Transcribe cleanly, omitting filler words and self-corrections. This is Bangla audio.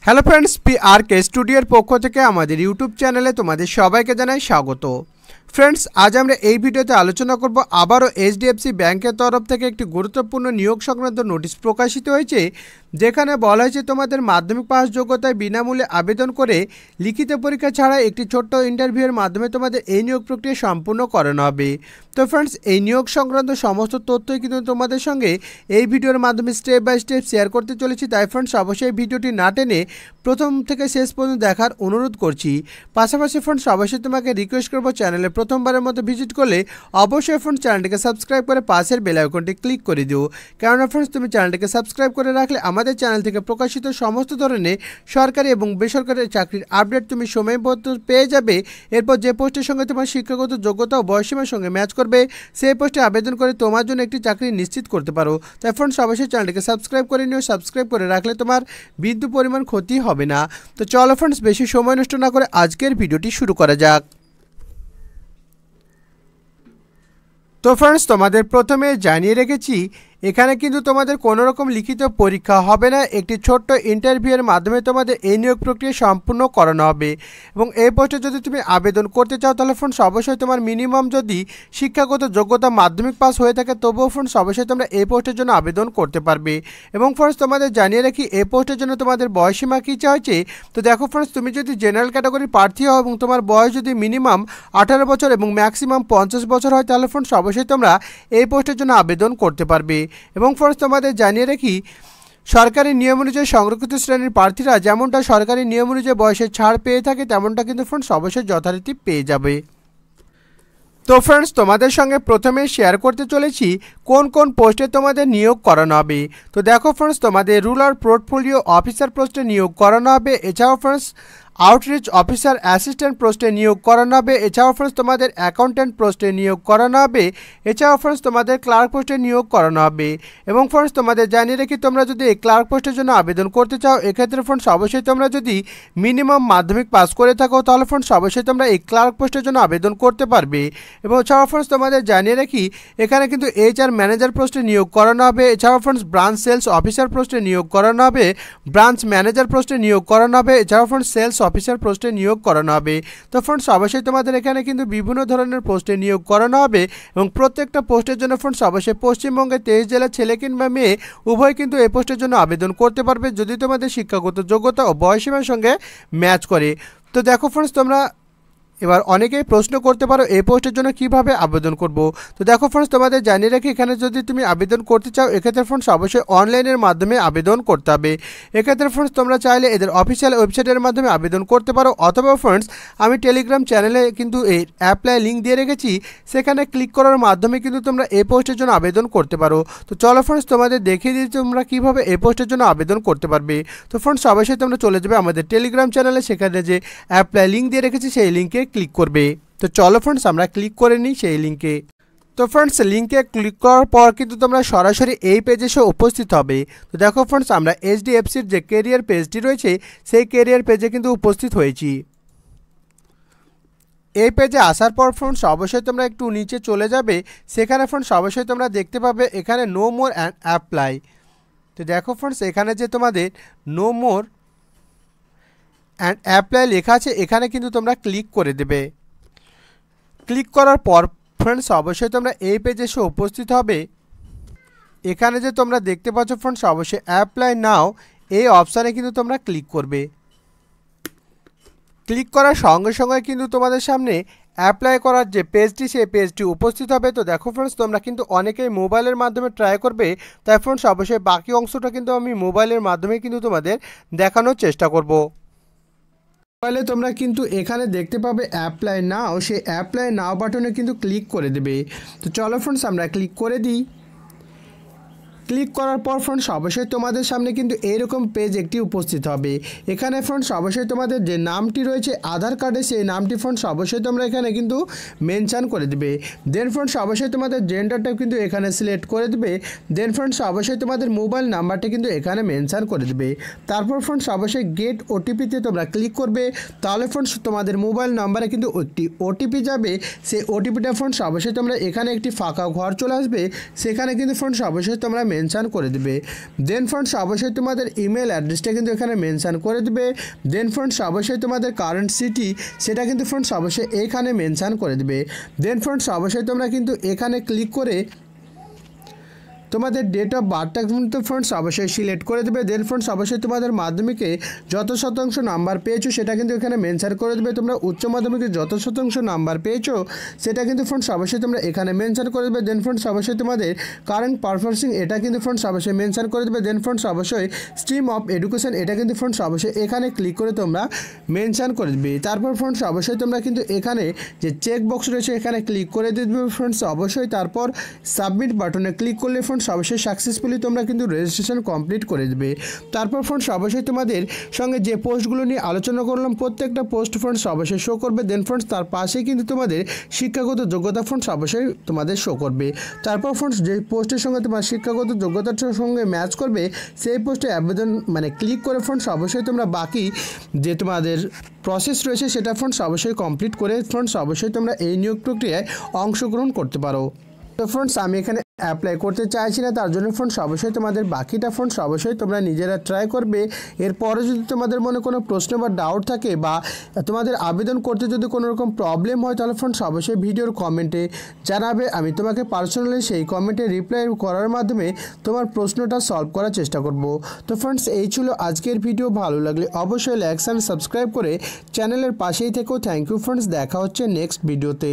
হ্যালো ফ্রেন্ডস, PRK স্টুডিওর পক্ষ থেকে আমাদের ইউটিউব চ্যানেলে তোমাদের সবাইকে জানাই স্বাগত। ফ্রেন্ডস, আজ আমরা এই ভিডিওতে আলোচনা করব আবারও HDFC ব্যাংকের তরফ থেকে একটি গুরুত্বপূর্ণ নিয়োগ সংক্রান্ত নোটিশ প্রকাশিত হয়েছে, যেখানে বলা হয়েছে তোমাদের মাধ্যমিক পাস যোগ্যতায় বিনামূল্যে আবেদন করে লিখিত পরীক্ষা ছাড়া একটি ছোট্ট ইন্টারভিউয়ের মাধ্যমে তোমাদের এই নিয়োগ প্রক্রিয়া সম্পূর্ণ করানো হবে। তো ফ্রেন্ডস, এই নিয়োগ সংক্রান্ত সমস্ত তথ্যই কিন্তু তোমাদের সঙ্গে এই ভিডিওর মাধ্যমে স্টেপ বাই স্টেপ শেয়ার করতে চলেছি। তাই ফ্রেন্ডস, অবশ্যই ভিডিওটি না টেনে প্রথম থেকে শেষ পর্যন্ত দেখার অনুরোধ করছি। পাশাপাশি ফ্রেন্ডস, অবশ্যই তোমাকে রিকোয়েস্ট করবো, চ্যানেলে প্রথমবারের মতো ভিজিট করলে অবশ্যই ফ্রেন্ডস চ্যানেলটিকে সাবস্ক্রাইব করে পাশের বেল আইকনটি ক্লিক করে দিও। কেননা ফ্রেন্ডস, তুমি চ্যানেলটিকে সাবস্ক্রাইব করে রাখলে আমাদের চ্যানেল থেকে প্রকাশিত সমস্ত ধরনের সরকারি এবং বেসরকারি চাকরির আপডেট তুমি সময়মতো পেয়ে যাবে। এরপর যে পোস্টের সঙ্গে তোমার শিক্ষাগত যোগ্যতা ও বয়সীমার সঙ্গে ম্যাচ করবে সেই পোস্টে আবেদন করে তোমার জন্য একটি চাকরি নিশ্চিত করতে পারো। তাই ফ্রেন্ডস, অবশ্যই চ্যানেলটিকে সাবস্ক্রাইব করে নিও। সাবস্ক্রাইব করে রাখলে তোমার বিন্দু পরিমাণ ক্ষতি হবে না। তো চলো ফ্রেন্ডস, বেশি সময় নষ্ট না করে আজকের ভিডিওটি শুরু করা যাক। তো ফ্রেন্ডস, তোমাদের প্রথমে জানিয়ে রেখেছি এখানে কিন্তু তোমাদের কোনো রকম লিখিত পরীক্ষা হবে না, একটি ছোট্ট ইন্টারভিউয়ের মাধ্যমে তোমাদের এই নিয়োগ প্রক্রিয়া সম্পূর্ণ করানো হবে। এবং এই পোস্টে যদি তুমি আবেদন করতে চাও তাহলে ফ্রেন্ডস অবশ্যই তোমার মিনিমাম যদি শিক্ষাগত যোগ্যতা মাধ্যমিক পাস হয়ে থাকে তবুও ফ্রেন্ডস অবশ্যই তোমরা এই পোস্টের জন্য আবেদন করতে পারবে। এবং ফ্রেন্ডস, তোমাদের জানিয়ে রাখি এই পোস্টের জন্য তোমাদের বয়সীমা কী চাইছে। তো দেখো ফ্রেন্ডস, তুমি যদি জেনারেল ক্যাটাগরির প্রার্থী হও এবং তোমার বয়স যদি মিনিমাম 18 বছর এবং ম্যাক্সিমাম 50 বছর হয় তাহলে ফ্রেন্ডস অবশ্যই তোমরা এই পোস্টের জন্য আবেদন করতে পারবে। এবং ফ্রেন্ডস, তোমাদের জানিয়ে রাখি সরকারি নিয়ম অনুযায়ী সংরক্ষিত শ্রেণীর প্রার্থীরা যেমনটা সরকারি নিয়ম অনুযায়ী বয়সের ছাড় পেয়ে থাকে তেমনটা কিন্তু ফ্রেন্ডস অবশ্যই যথারীতি পেয়ে যাবে। তো ফ্রেন্ডস, তোমাদের সঙ্গে প্রথমে শেয়ার করতে চলেছি কোন কোন পোস্টে তোমাদের নিয়োগ করানো হবে। তো দেখো ফ্রেন্ডস, তোমাদের রুরাল পোর্টফোলিও অফিসার পোস্টে নিয়োগ করানো হবে। এছাড়াও ফ্রেন্ডস আউটরিচ অফিসার অ্যাসিস্ট্যান্ট পোস্টে নিয়োগ করানো হবে। এছাড়াও ফ্রেন্ডস তোমাদের অ্যাকাউন্ট্যান্ট পোস্টে নিয়োগ করানো হবে। এছাড়াও ফ্রেন্ডস তোমাদের ক্লার্ক পোস্টে নিয়োগ করানো হবে। এবং ফ্রেন্ডস, তোমাদের জানিয়ে রাখি তোমরা যদি এই ক্লার্ক পোস্টের জন্য আবেদন করতে চাও এক্ষেত্রে ফ্রেন্ডস অবশ্যই তোমরা যদি মিনিমাম মাধ্যমিক পাস করে থাকো তাহলে ফ্রেন্ডস অবশ্যই তোমরা এই ক্লার্ক পোস্টের জন্য আবেদন করতে পারবে। এবং এছাড়াও ফ্রেন্ডস, তোমাদের জানিয়ে রাখি এখানে কিন্তু HR ম্যানেজার পোস্টে নিয়োগ করানো হবে। এছাড়াও ফ্রেন্ডস ব্রাঞ্চ সেলস অফিসার পোস্টে নিয়োগ করানো হবে। ব্রাঞ্চ ম্যানেজার পোস্টে নিয়োগ করানো হবে। এছাড়াও ফ্রেন্ডস সেলস অফিসার পোস্টে নিয়োগ করানো হবে। তো ফ্রেন্ডস, অবশ্যই তোমাদের এখানে কিন্তু বিভিন্ন ধরনের পোস্টে নিয়োগ করানো হবে। এবং প্রত্যেকটা পোস্টের জন্য ফ্রেন্ডস অবশ্যই পশ্চিমবঙ্গে 23 জেলার ছেলে কিংবা মেয়ে উভয় কিন্তু এই পোস্টের জন্য আবেদন করতে পারবে যদি তোমাদের শিক্ষাগত যোগ্যতা ও বয়সীমার সঙ্গে ম্যাচ করে। তো দেখো ফ্রেন্ডস, তোমরা এবার অনেকেই প্রশ্ন করতে পারো এই পোস্টের জন্য কিভাবে আবেদন করব। তো দেখো ফ্রেন্ডস, তোমাদের জানিয়ে রাখি এখানে যদি তুমি আবেদন করতে চাও এক্ষেত্রে ফ্রেন্ডস অবশ্যই অনলাইনের মাধ্যমে আবেদন করতে হবে। এক্ষেত্রে ফ্রেন্ডস তোমরা চাইলে এদের অফিসিয়াল ওয়েবসাইটের মাধ্যমে আবেদন করতে পারো, অথবা ফ্রেন্ডস আমি টেলিগ্রাম চ্যানেলে কিন্তু এই অ্যাপ্লাই লিঙ্ক দিয়ে রেখেছি, সেখানে ক্লিক করার মাধ্যমে কিন্তু তোমরা এই পোস্টের জন্য আবেদন করতে পারো। তো চলো ফ্রেন্ডস, তোমাদের দেখিয়ে দিচ্ছি তোমরা কীভাবে এই পোস্টের জন্য আবেদন করতে পারবে। তো ফ্রেন্ডস, অবশ্যই তোমরা চলে যাবে আমাদের টেলিগ্রাম চ্যানেলে, সেখানে যে অ্যাপ্লাই লিঙ্ক দিয়ে রেখেছি সেই লিঙ্কে ক্লিক করবে। তো চলো ফ্রেন্ডস, আমরা ক্লিক করে নিই সেই লিঙ্কে। তো ফ্রেন্ডস, লিঙ্কে ক্লিক করার পর কিন্তু তোমরা সরাসরি এই পেজে এসে উপস্থিত হবে। তো দেখো ফ্রেন্ডস, আমরা HDFCর যে কেরিয়ার পেজটি রয়েছে সেই কেরিয়ার পেজে কিন্তু উপস্থিত হয়েছি। এই পেজে আসার পর ফ্রেন্ডস অবশ্যই তোমরা একটু নিচে চলে যাবে, সেখানে ফ্রেন্ডস অবশ্যই তোমরা দেখতে পাবে এখানে নো মোর অ্যান্ড অ্যাপ্লাই। তো দেখো ফ্রেন্ডস, এখানে যে তোমাদের নো মোর অ্যান্ড অ্যাপ্লাই লেখা আছে এখানে কিন্তু তোমরা ক্লিক করে দেবে। ক্লিক করার পর ফ্রেন্ডস অবশ্যই তোমরা এই পেজে এসে উপস্থিত হবে। এখানে যে তোমরা দেখতে পাচ্ছ ফ্রেন্ডস অবশ্যই অ্যাপ্লাই নাও এই অপশানে কিন্তু তোমরা ক্লিক করবে। ক্লিক করার সঙ্গে সঙ্গে কিন্তু তোমাদের সামনে অ্যাপ্লাই করার যে পেজটি সেই পেজটি উপস্থিত হবে। তো দেখো ফ্রেন্ডস, তোমরা কিন্তু অনেকেই মোবাইলের মাধ্যমে ট্রাই করবে, তাই ফ্রেন্ডস অবশ্যই বাকি অংশটা কিন্তু আমি মোবাইলের মাধ্যমে কিন্তু তোমাদের দেখানোর চেষ্টা করব। মোবাইলে তোমরা কিন্তু এখানে দেখতে পাবে অ্যাপ্লাই নাও, সেই অ্যাপ্লাই নাও বাটনে কিন্তু ক্লিক করে দেবে। তো চলো ফ্রেন্ডস, আমরা ক্লিক করে দিই। ক্লিক করার পর ফ্রেন্ডস অবশ্যই তোমাদের সামনে কিন্তু এইরকম পেজ একটি উপস্থিত হবে। এখানে ফ্রেন্ডস অবশ্যই তোমাদের যে নামটি রয়েছে আধার কার্ডে সেই নামটি ফ্রেন্ডস অবশ্যই তোমরা এখানে কিন্তু মেনশান করে দেবে। দেন ফ্রেন্ডস অবশ্যই তোমাদের জেন্ডারটাও কিন্তু এখানে সিলেক্ট করে দেবে। দেন ফ্রেন্ডস অবশ্যই তোমাদের মোবাইল নাম্বারটা কিন্তু এখানে মেনশান করে দেবে। তারপর ফ্রেন্ডস অবশ্যই গেট ওটিপিতে তোমরা ক্লিক করবে, তাহলে ফ্রেন্ডস তোমাদের মোবাইল নাম্বারে কিন্তু একটি ওটিপি যাবে। সেই ওটিপিটা ফ্রেন্ডস অবশ্যই তোমরা এখানে একটি ফাঁকা ঘর চলে আসবে, সেখানে কিন্তু ফ্রেন্ডস অবশ্যই তোমরা মেনশন করে দেবে। দেন ফ্রেন্ডস অবশ্যই তোমাদের ইমেল অ্যাড্রেসটা কিন্তু এখানে মেনশন করে দেবে। দেন ফ্রেন্ডস অবশ্যই তোমাদের কারেন্ট সিটি সেটা কিন্তু ফ্রেন্ডস অবশ্যই এখানে মেনশন করে দেবে। দেন ফ্রেন্ডস অবশ্যই তোমরা কিন্তু এখানে ক্লিক করে তোমাদের ডেট অফ বার্থটা কিন্তু ফ্রেন্ডস অবশ্যই সিলেক্ট করে দেবে। দেন ফ্রেন্ডস অবশ্যই তোমাদের মাধ্যমিকে যত শতাংশ নাম্বার পেয়েছো সেটা কিন্তু এখানে মেনশন করে দেবে। তোমরা উচ্চ মাধ্যমিকে যত শতাংশ নাম্বার পেয়েছো সেটা কিন্তু ফ্রেন্ডস অবশ্যই তোমরা এখানে মেনশন করে দেবে। দেন ফ্রেন্ডস অবশ্যই তোমাদের কারেন্ট পারফরমেন্সিং এটা কিন্তু ফ্রেন্ডস অবশ্যই মেনশন করে দেবে। দেন ফ্রেন্ডস অবশ্যই স্ট্রিম অফ এডুকেশন এটা কিন্তু ফ্রেন্ডস অবশ্যই এখানে ক্লিক করে তোমরা মেনশন করে দেবে। তারপর ফ্রেন্ডস অবশ্যই তোমরা কিন্তু এখানে যে চেক বক্স রয়েছে এখানে ক্লিক করে দেবে ফ্রেন্ডস অবশ্যই। তারপর সাবমিট বাটনে ক্লিক করলে ফ্রেন্ডস অবশ্যই সাকসেসফুলি তোমরা কিন্তু রেজিস্ট্রেশন কমপ্লিট করে দেবে। তারপর ফ্রেন্ডস অবশ্যই তোমাদের সঙ্গে যে পোস্টগুলো নিয়ে আলোচনা করলাম প্রত্যেকটা পোস্ট ফ্রেন্ডস অবশ্যই শো করবে। দেন ফ্রেন্ডস তার পাশেই কিন্তু তোমাদের শিক্ষাগত যোগ্যতা ফ্রেন্ডস অবশ্যই তোমাদের শো করবে। তারপর ফ্রেন্ডস যে পোস্টের সঙ্গে তোমার শিক্ষাগত যোগ্যতার সঙ্গে ম্যাচ করবে সেই পোস্টে আবেদন ক্লিক করে ফ্রেন্ডস অবশ্যই তোমরা বাকি যে তোমাদের প্রসেস রয়েছে সেটা ফ্রেন্ডস অবশ্যই কমপ্লিট করে ফ্রেন্ডস অবশ্যই তোমরা এই নিয়োগ প্রক্রিয়ায় অংশগ্রহণ করতে পারো। তো ফ্রেন্ডস আমি এখানে অ্যাপ্লাই করতে চাইছি না, তার জন্য ফ্রেন্ডস অবশ্যই তোমাদের বাকিটা ফ্রেন্ডস অবশ্যই তোমরা নিজেরা ট্রাই করবে। এরপরে যদি তোমাদের মনে কোনো প্রশ্ন বা ডাউট থাকে বা তোমাদের আবেদন করতে যদি কোনো রকম প্রবলেম হয় তাহলে ফ্রেন্ডস অবশ্যই ভিডিওর কমেন্টে জানাবে। আমি তোমাকে পার্সোনালি সেই কমেন্টে রিপ্লাই করার মাধ্যমে তোমার প্রশ্নটা সলভ করার চেষ্টা করব। তো ফ্রেন্ডস এই ছিল আজকের ভিডিও। ভালো লাগলে অবশ্যই লাইক অ্যান্ড সাবস্ক্রাইব করে চ্যানেলের পাশেই থেকেও। থ্যাংক ইউ ফ্রেন্ডস, দেখা হচ্ছে নেক্সট ভিডিওতে।